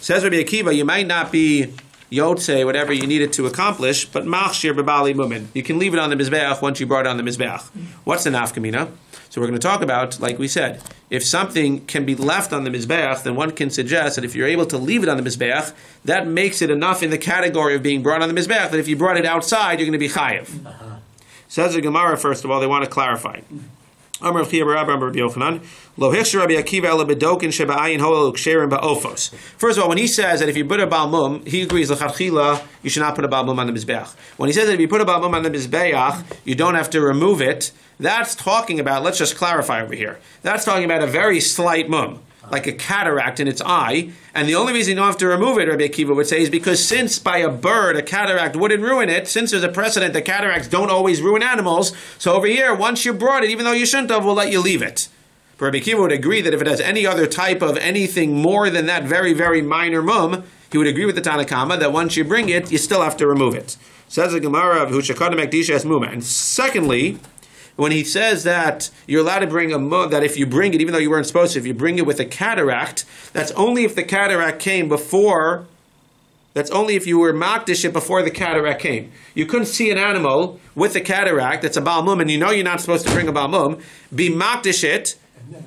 Says Rabbi Akiva, you might not be Yotze, whatever you needed to accomplish, but machshir b'bali mumin. You can leave it on the mizbeach once you brought it on the mizbeach. What's the nafkamina? So we're going to talk about, like we said, if something can be left on the mizbeach, then one can suggest that if you're able to leave it on the mizbeach, that makes it enough in the category of being brought on the mizbeach that if you brought it outside, you're going to be chayiv. Says the Gemara, first of all, they want to clarify. First of all, when he says that if you put a bal mum, he agrees l'chadchila you should not put a bal mum on the mizbeach. When he says that if you put a bal mum on the mizbeach, you don't have to remove it. That's talking about. Let's just clarify over here. That's talking about a very slight mum, like a cataract in its eye, and the only reason you don't have to remove it, Rabbi Akiva would say, is because since by a bird a cataract wouldn't ruin it, since there's a precedent that cataracts don't always ruin animals, so over here, once you brought it, even though you shouldn't have, we'll let you leave it. But Rabbi Akiva would agree that if it has any other type of anything more than that very, very minor mum, he would agree with the Tanakama that once you bring it, you still have to remove it. Says the Gemara of Hushakadam Ekdisha es Muma. And secondly, when he says that you're allowed to bring a mum, that if you bring it, even though you weren't supposed to, if you bring it with a cataract, that's only if the cataract came before, that's only if you were makdish it before the cataract came. You couldn't see an animal with a cataract, that's a bal mum, and you know you're not supposed to bring a bal mum, be makdish it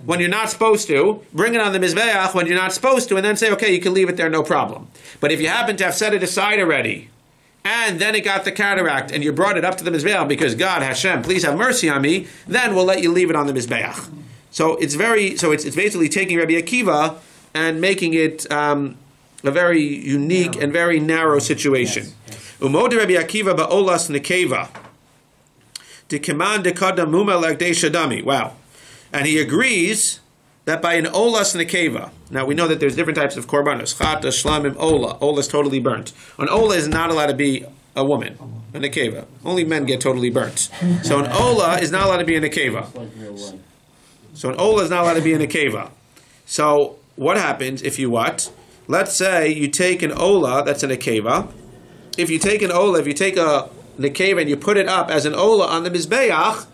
when you're not supposed to, bring it on the mizbeach when you're not supposed to, and then say, okay, you can leave it there, no problem. But if you happen to have set it aside already, and then it got the cataract, and you brought it up to the Mizbeach because God, Hashem, please have mercy on me, then we'll let you leave it on the Mizbeach. So it's basically taking Rabbi Akiva and making it a very unique and very narrow situation. Umod Rabbi Akiva ba'olas nekeva. De command de kadamuma like de shadami. Wow. And he agrees that by an olas nekeva. Now we know that there's different types of korbanos. Chata, shlamim, ola. Ola is totally burnt. An ola is not allowed to be a woman, a nekeva. Only men get totally burnt. So an ola is not allowed to be a nekeva. So an ola is not allowed to be a nekeva. So what happens if you what? Let's say you take an ola that's a nekeva. If you take an ola, if you take a nekeva and you put it up as an ola on the mizbeach,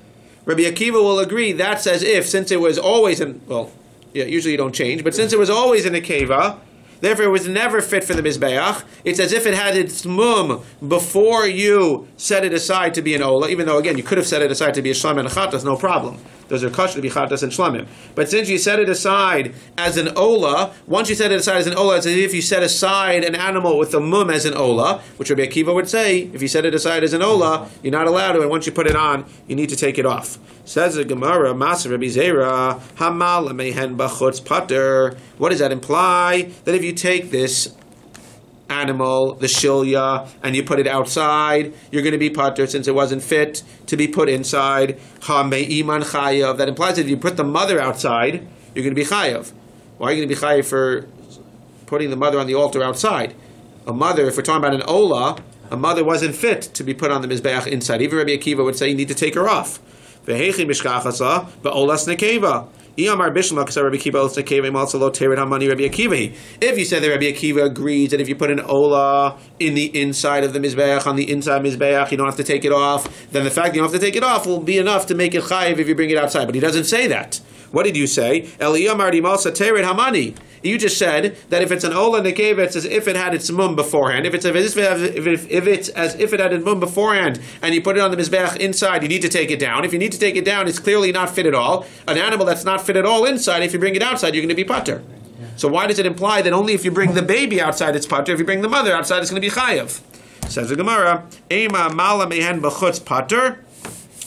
Rabbi Akiva will agree that's as if, since it was always usually you don't change, but since it was always in a nekeva, therefore it was never fit for the mizbeach, it's as if it had its mum before you set it aside to be an ola, even though, again, you could have set it aside to be a shlam and a chatas, no problem. Those are kosher to be chatas and shlamim. But since you set it aside as an ola, once you set it aside as an ola, it's as if you set aside an animal with a mum as an ola, which Rabbi Akiva would say, if you set it aside as an ola, you're not allowed to, and once you put it on, you need to take it off. Says the Gemara, Maser Rabbi Zera, Hamal mehen bachutz pater. What does that imply? That if you take this animal, the shilya, and you put it outside, you're going to be pater since it wasn't fit to be put inside. Ha me'iman chayav. That implies that if you put the mother outside, you're going to be chayav. Why are you going to be chayav for putting the mother on the altar outside? A mother, if we're talking about an ola, a mother wasn't fit to be put on the mizbeach inside. Even Rabbi Akiva would say you need to take her off. Vehechi mishkachasa ba'olas nekeva. If you say that Rabbi Akiva agrees that if you put an ola in the inside of the mizbeach, on the inside mizbeach, you don't have to take it off, then the fact that you don't have to take it off will be enough to make it chayiv if you bring it outside. But he doesn't say that. What did you say? You just said that if it's an ola nekeva, it's as if it had its mum beforehand. If it's as if it had its mum beforehand, and you put it on the mizbeach inside, you need to take it down. If you need to take it down, it's clearly not fit at all. An animal that's not fit at all inside, if you bring it outside, you're going to be pater. So why does it imply that only if you bring the baby outside it's pater? If you bring the mother outside, it's going to be chayav. Says the Gemara, Ema mala mehen b'chutz pater,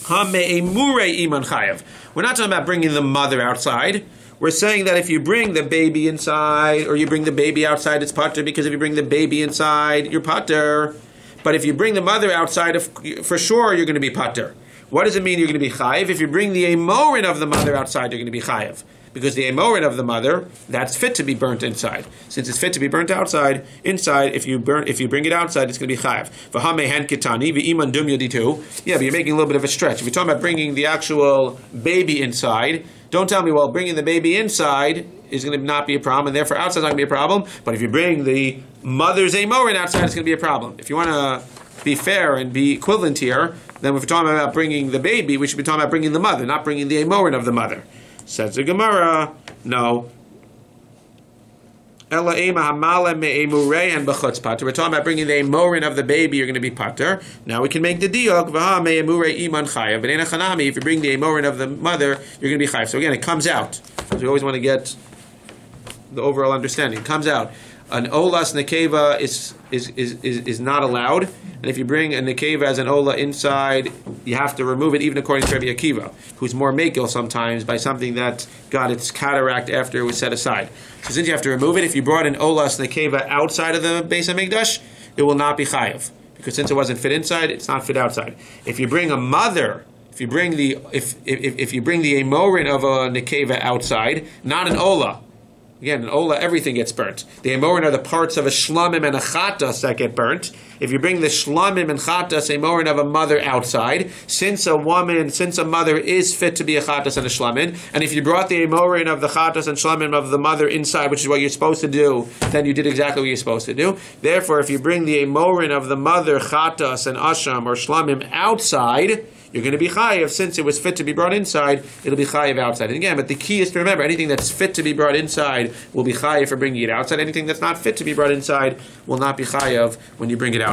ha me'emure iman chayav. We're not talking about bringing the mother outside. We're saying that if you bring the baby inside, or you bring the baby outside, it's pater, because if you bring the baby inside, you're pater. But if you bring the mother outside, for sure you're going to be pater. What does it mean you're going to be chayiv? If you bring the amorin of the mother outside, you're going to be chayiv. Because the amorin of the mother, that's fit to be burnt inside. Since it's fit to be burnt outside, inside, if you bring it outside, it's going to be chayiv. Yeah, but you're making a little bit of a stretch. If you're talking about bringing the actual baby inside, don't tell me, well, bringing the baby inside is going to not be a problem, and therefore outside is not going to be a problem. But if you bring the mother's amorin outside, it's going to be a problem. If you want to be fair and be equivalent here, then if we're talking about bringing the baby, we should be talking about bringing the mother, not bringing the amorin of the mother. Says the Gemara, no. We're talking about bringing the amorin of the baby, you're going to be pater. Now we can make the diok. If you bring the amorin of the mother, you're going to be chayav. So again, it comes out. So we always want to get the overall understanding. It comes out. An olas nekeva is not allowed, and if you bring a nekeva as an ola inside, you have to remove it, even according to Rabbi Akiva, who's more mekel sometimes by something that got its cataract after it was set aside. So since you have to remove it, if you brought an olas nekeva outside of the Beis HaMikdash, it will not be chayav, because since it wasn't fit inside, it's not fit outside. If you bring a mother, if you bring the amorin of a nekeva outside, not an ola. Again, in Ola, everything gets burnt. The amorin are the parts of a shlamim and a chatas that get burnt. If you bring the shlamim and chatas, amorin of a mother outside, since a mother is fit to be a chatas and a shlamim, and if you brought the amorin of the chatas and shlamim of the mother inside, which is what you're supposed to do, then you did exactly what you're supposed to do. Therefore, if you bring the amorin of the mother, chatas and asham or shlamim outside, you're going to be chayiv. Since it was fit to be brought inside, it'll be chayiv outside. And again, but the key is to remember, anything that's fit to be brought inside will be chayiv for bringing it outside. Anything that's not fit to be brought inside will not be chayiv when you bring it outside.